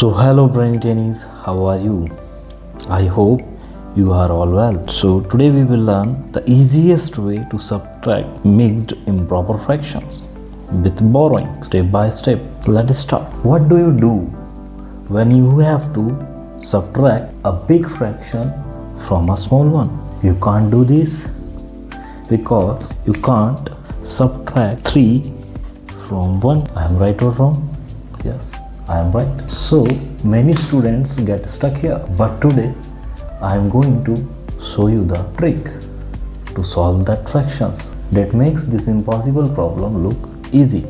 So hello brain tennies, how are you? I hope you are all well. So today we will learn the easiest way to subtract mixed improper fractions with borrowing step by step. Let's start. What do you do when you have to subtract a big fraction from a small one? You can't do this because you can't subtract 3 from 1. I am right or wrong? Yes, I am right. So many students get stuck here, but today I am going to show you the trick to solve that fractions that makes this impossible problem look easy.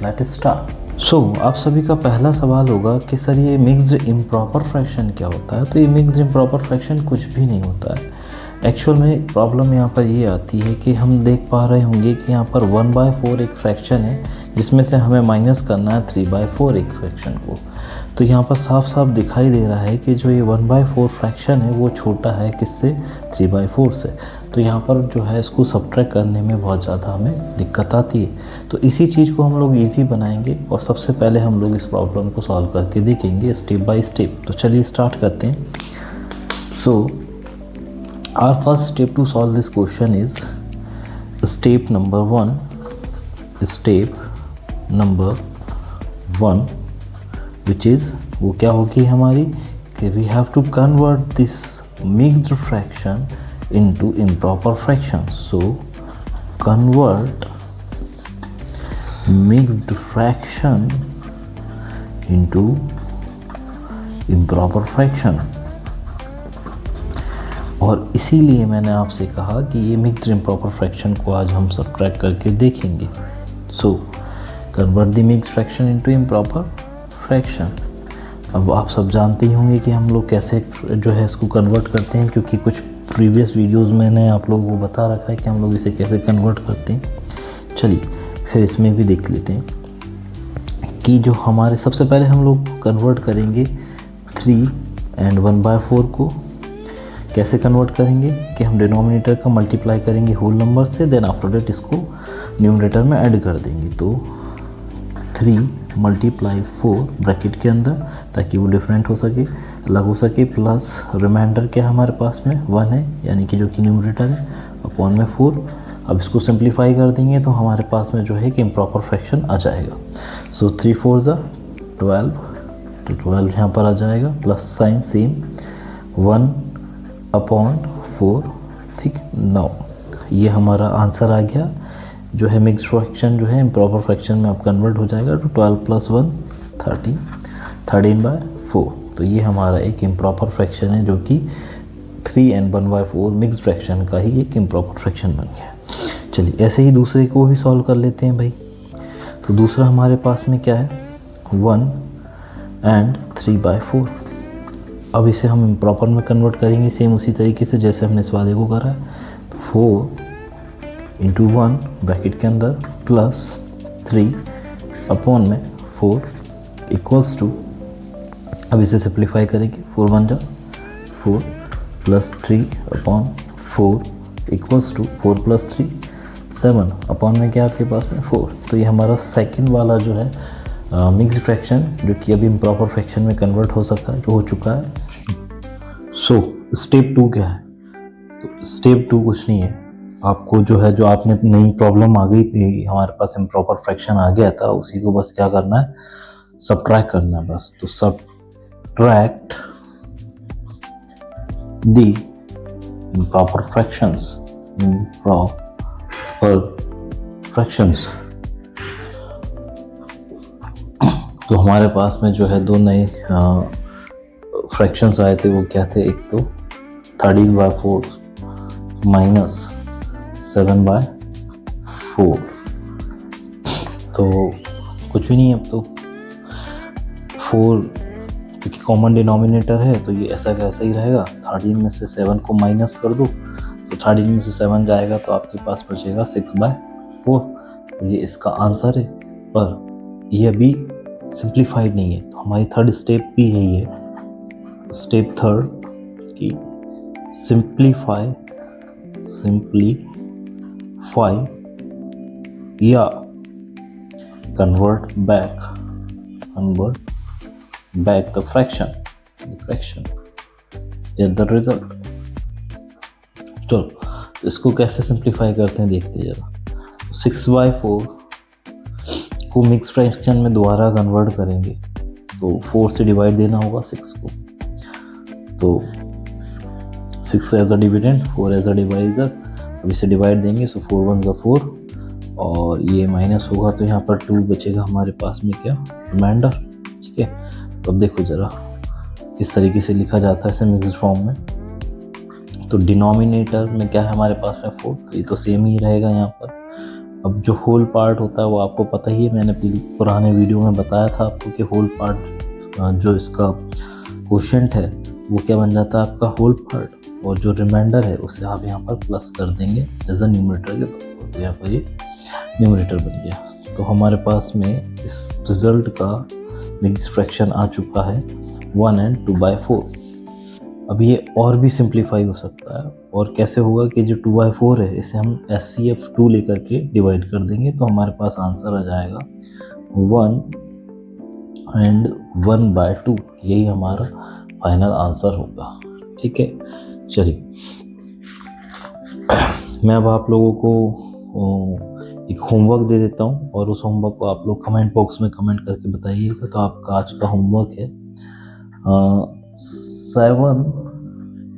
Let's start. So आप सभी का पहला सवाल होगा कि sir ये mixed improper fraction क्या होता है? तो ये मिक्स्ड इम्प्रॉपर फ्रैक्शन कुछ भी नहीं होता है। एक्चुअल में प्रॉब्लम यहाँ पर ये आती है कि हम देख पा रहे होंगे कि यहाँ पर 1/4 एक फ्रैक्शन है जिसमें से हमें माइनस करना है 3/4 एक फ्रैक्शन को। तो यहाँ पर साफ साफ दिखाई दे रहा है कि जो ये 1/4 फ्रैक्शन है वो छोटा है किससे? 3/4 से। तो यहाँ पर जो है इसको सब्ट्रैक्ट करने में बहुत ज़्यादा हमें दिक्कत आती है। तो इसी चीज़ को हम लोग ईजी बनाएंगे और सबसे पहले हम लोग इस प्रॉब्लम को सॉल्व करके देखेंगे स्टेप बाय स्टेप। तो चलिए स्टार्ट करते हैं। सो our first step to solve this question is step number 1, which is वो क्या होगी हमारी कि we have to convert this mixed fraction into improper fraction. So convert mixed fraction into improper fraction. और इसीलिए मैंने आपसे कहा कि ये मिक्स्ड इम्प्रॉपर फ्रैक्शन को आज हम सब्ट्रैक्ट करके देखेंगे। So convert the mixed fraction into improper fraction. अब आप सब जानते ही होंगे कि हम लोग कैसे जो है इसको कन्वर्ट करते हैं, क्योंकि कुछ प्रीवियस वीडियोस मैंने आप लोगों को बता रखा है कि हम लोग इसे कैसे कन्वर्ट करते हैं। चलिए फिर इसमें भी देख लेते हैं कि जो हमारे सबसे पहले हम लोग कन्वर्ट करेंगे 3 and 1/4 को। कैसे कन्वर्ट करेंगे कि हम डिनोमिनेटर का मल्टीप्लाई करेंगे होल नंबर से, देन आफ्टर दैट इसको न्यूमरेटर में ऐड कर देंगे। तो 3 × 4 ब्रैकेट के अंदर, ताकि वो डिफरेंट हो सके, अलग हो सके, प्लस रिमाइंडर क्या हमारे पास में 1 है, यानी कि जो कि न्यूमरेटर है, अपॉन में 4। अब इसको सिंप्लीफाई कर देंगे तो हमारे पास में जो है कि इम्प्रॉपर फ्रैक्शन आ जाएगा। सो 3 4 12, तो 12 यहाँ पर आ जाएगा, प्लस साइन सेम 1/4। ठीक, 9। ये हमारा आंसर आ गया। जो है मिक्स्ड फ्रैक्शन जो है इम्प्रॉपर फ्रैक्शन में अब कन्वर्ट हो जाएगा। तो 12 + 1 13, 13/4। तो ये हमारा एक इम्प्रॉपर फ्रैक्शन है जो कि 3 and 1/4 मिक्स्ड फ्रैक्शन का ही एक इम्प्रॉपर फ्रैक्शन बन गया। चलिए ऐसे ही दूसरे को भी सॉल्व कर लेते हैं भाई। तो दूसरा हमारे पास में क्या है? 1 and 3/4। अब इसे हम इम्प्रॉपर में कन्वर्ट करेंगे सेम उसी तरीके से जैसे हमने इस वाले को करा है। तो 4 × 1 ब्रैकेट के अंदर, प्लस 3 अपॉन में 4 इक्वल्स टू, अब इसे सिंप्लीफाई करेंगे। 4 1 4, प्लस 3/4 इक्वल्स टू 4 + 3 7, अपॉन में क्या आपके पास में 4। तो ये हमारा सेकंड वाला जो है मिक्स्ड फ्रैक्शन जो कि अभी इम्प्रॉपर फ्रैक्शन में कन्वर्ट हो सकता है, जो हो चुका है। सो स्टेप 2 क्या है? तो स्टेप 2 कुछ नहीं है, आपको जो है जो आपने नई प्रॉब्लम आ गई थी, हमारे पास इम्प्रॉपर फ्रैक्शन आ गया था, उसी को बस क्या करना है? सब्ट्रैक्ट करना है बस। तो सब्ट्रैक्ट द इम्प्रॉपर फ्रैक्शंस। तो हमारे पास में जो है दो नए फ्रैक्शंस आए थे। वो क्या थे? एक तो 13/4 माइनस 7/4। तो कुछ भी नहीं, अब तो 4 क्योंकि कॉमन डिनोमिनेटर है तो ये ऐसा का ऐसा ही रहेगा। 13 में से 7 को माइनस कर दो तो 13 में से 7 जाएगा तो आपके पास बचेगा 6/4। तो ये इसका आंसर है, पर ये अभी सिंप्लीफाइड नहीं है। तो हमारी थर्ड स्टेप भी यही है, स्टेप 3 की सिंप्लीफाई या convert back back the fraction, get the result. चलो इसको कैसे सिंप्लीफाई करते हैं देखते हैं जरा। 6/4 को मिक्स फ्रैक्शन में दोबारा कन्वर्ट करेंगे तो 4 से डिवाइड देना होगा 6 को, तो 6 as a dividend, 4 as a divisor. अब इसे डिवाइड देंगे, सो 4 1 ज़ा 4 और ये माइनस होगा तो यहाँ पर 2 बचेगा हमारे पास में, क्या, रिमाइंडर। ठीक है, तो अब देखो ज़रा किस तरीके से लिखा जाता है इसे मिक्स्ड फॉर्म में। तो डिनोमिनेटर में क्या है हमारे पास में 4, तो ये तो सेम ही रहेगा यहाँ पर। अब जो होल पार्ट होता है वो आपको पता ही है, मैंने पुराने वीडियो में बताया था आपको कि होल पार्ट जो इसका क्वोशिएंट है वो क्या बन जाता है आपका होल पार्ट, और जो रिमाइंडर है उसे आप यहाँ पर प्लस कर देंगे एज अ न्यूमरेटर के तौर पर, तो यहाँ पर ये न्यूमरेटर बन गया। तो हमारे पास में इस रिजल्ट का मिक्स फ्रैक्शन आ चुका है 1 and 2/4। अब ये और भी सिंप्लीफाई हो सकता है, और कैसे होगा कि जो 2/4 है इसे हम SCF2 लेकर के डिवाइड कर देंगे तो हमारे पास आंसर आ जाएगा 1 and 1/2। यही हमारा फाइनल आंसर होगा। ठीक है, चलिए मैं अब आप लोगों को एक होमवर्क दे देता हूँ, और उस होमवर्क को आप लोग कमेंट बॉक्स में कमेंट करके बताइएगा। तो आपका आज का होमवर्क है 7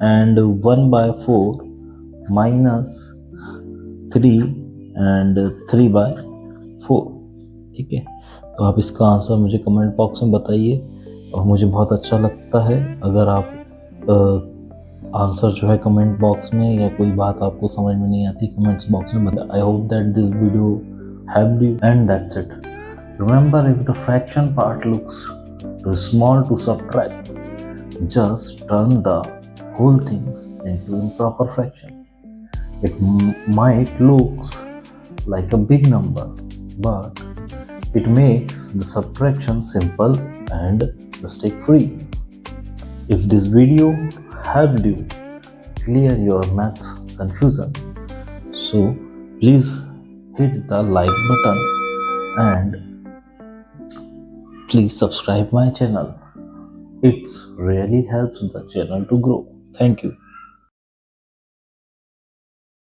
and 1/4 minus 3 and 3/4। ठीक है, तो आप इसका आंसर मुझे कमेंट बॉक्स में बताइए, और मुझे बहुत अच्छा लगता है अगर आप आंसर जो है कमेंट बॉक्स में, या कोई बात आपको समझ में नहीं आती कमेंट्स बॉक्स में बताइए। I hope that this video helped you, and that's it. Remember, if the fraction part looks too small to subtract, just turn the whole things into improper fraction. It might look like a big number, but it makes the subtraction simple and mistake free. If this video helped you clear your math confusion, so please hit the like button and please subscribe my channel. It really helps the channel to grow. Thank you.